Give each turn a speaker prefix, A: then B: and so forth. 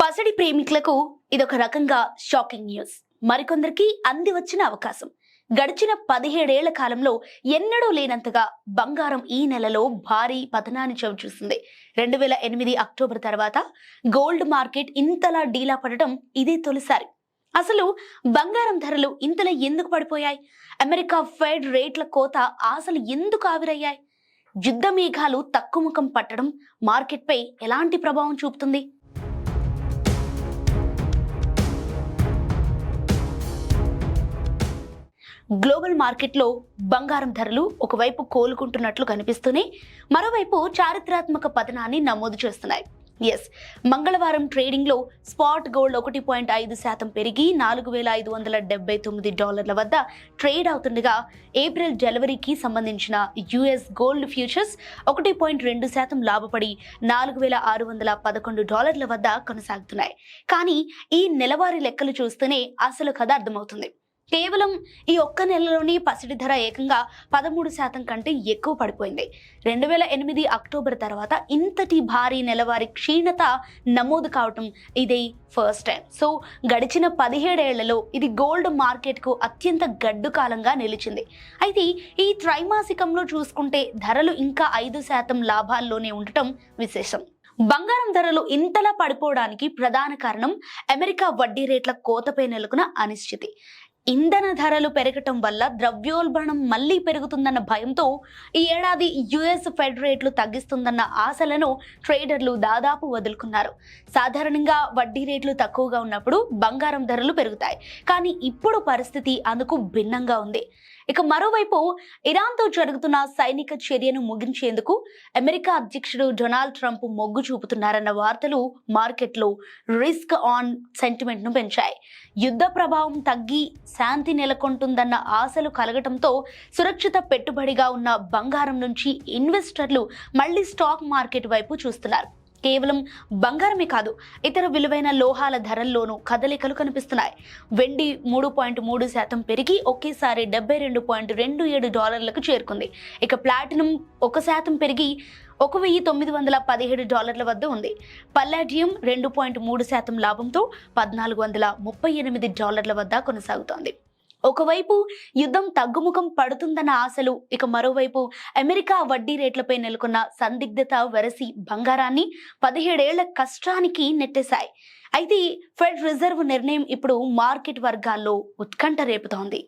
A: పసిడి ప్రేమికులకు ఇదొక రకంగా షాకింగ్ న్యూస్. మరికొందరికి అంది వచ్చిన అవకాశం. గడిచిన 17 ఏళ్ల కాలంలో ఎన్నడూ లేనంతగా బంగారం ఈ నెలలో భారీ పతనాన్ని చవిచూసింది. 2008 అక్టోబర్ తర్వాత గోల్డ్ మార్కెట్ ఇంతలా డీలా పడటం ఇదే తొలిసారి. అసలు బంగారం ధరలు ఇంతలా ఎందుకు పడిపోయాయి? అమెరికా ఫెడ్ రేట్ల కోత ఆశలు ఎందుకు ఆవిరయ్యాయి? యుద్ధ మేఘాలు తక్కుముఖం పట్టడం మార్కెట్పై ఎలాంటి ప్రభావం చూపుతుంది? గ్లోబల్ మార్కెట్లో బంగారం ధరలు ఒకవైపు కోలుకుంటున్నట్లు కనిపిస్తూనే మరోవైపు చారిత్రాత్మక పతనాన్ని నమోదు చేస్తున్నాయి. మంగళవారం ట్రేడింగ్ లో స్పాట్ గోల్డ్ 1.5% పెరిగి $4,579 వద్ద ట్రేడ్ అవుతుండగా ఏప్రిల్ జనవరికి సంబంధించిన యుఎస్ గోల్డ్ ఫ్యూచర్స్ 1.2% లాభపడి $4,611 వద్ద కొనసాగుతున్నాయి. కానీ ఈ నెలవారీ లెక్కలు చూస్తేనే అసలు కథ అర్థమవుతుంది. కేవలం ఈ ఒక్క నెలలోనే పసిడి ధర ఏకంగా 13% కంటే ఎక్కువ పడిపోయింది. 2008 అక్టోబర్ తర్వాత ఇంతటి భారీ నెలవారీ క్షీణత నమోదు కావటం ఇదే ఫస్ట్ టైం. సో గడిచిన 17 ఏళ్లలో ఇది గోల్డ్ మార్కెట్కు అత్యంత గడ్డు కాలంగా నిలిచింది. అయితే ఈ త్రైమాసికంలో చూసుకుంటే ధరలు ఇంకా 5% లాభాల్లోనే ఉండటం విశేషం. బంగారం ధరలు ఇంతలా పడిపోవడానికి ప్రధాన కారణం అమెరికా వడ్డీ రేట్ల కోతపై నెలకొన్న అనిశ్చితి. ఇంధన ధరలు పెరగటం వల్ల ద్రవ్యోల్బణం మళ్లీ పెరుగుతుందన్న భయంతో ఈ ఏడాది యుఎస్ ఫెడ్ రేట్లు తగ్గిస్తుందన్న ఆశలను ట్రేడర్లు దాదాపు వదులుకున్నారు. సాధారణంగా వడ్డీ రేట్లు తక్కువగా ఉన్నప్పుడు బంగారం ధరలు పెరుగుతాయి. కానీ ఇప్పుడు పరిస్థితి అందుకు భిన్నంగా ఉంది. ఇక మరోవైపు ఇరాన్తో జరుగుతున్న సైనిక చర్యను ముగించేందుకు అమెరికా అధ్యక్షుడు డొనాల్డ్ ట్రంప్ మొగ్గు చూపుతున్నారన్న వార్తలు మార్కెట్లో రిస్క్ ఆన్ సెంటిమెంట్ ను పెంచాయి. యుద్ధ ప్రభావం తగ్గి శాంతి నెలకొంటుందన్న ఆశలు కలగటంతో సురక్షిత పెట్టుబడిగా ఉన్న బంగారం నుంచి ఇన్వెస్టర్లు మళ్లీ స్టాక్ మార్కెట్ వైపు చూస్తున్నారు. కేవలం బంగారమే కాదు, ఇతర విలువైన లోహాల ధరల్లోనూ కదలికలు కనిపిస్తున్నాయి. వెండి 3.3% పెరిగి ఒకేసారి $72.27కు చేరుకుంది. ఇక ప్లాటినం 1% పెరిగి $1,917 వద్ద ఉంది. పల్లాడియం 2.3% లాభంతో $1,438 వద్ద కొనసాగుతోంది. ఒకవైపు యుద్ధం తగ్గుముఖం పడుతుందన్న ఆశలు, ఇక మరోవైపు అమెరికా వడ్డీ రేట్లపై నెలకొన్న సందిగ్ధత వెరసి బంగారాన్ని 17 ఏళ్ల కష్టానికి నెట్టేశాయి. అయితే ఫెడ్ రిజర్వ్ నిర్ణయం ఇప్పుడు మార్కెట్ వర్గాల్లో ఉత్కంఠ రేపుతోంది.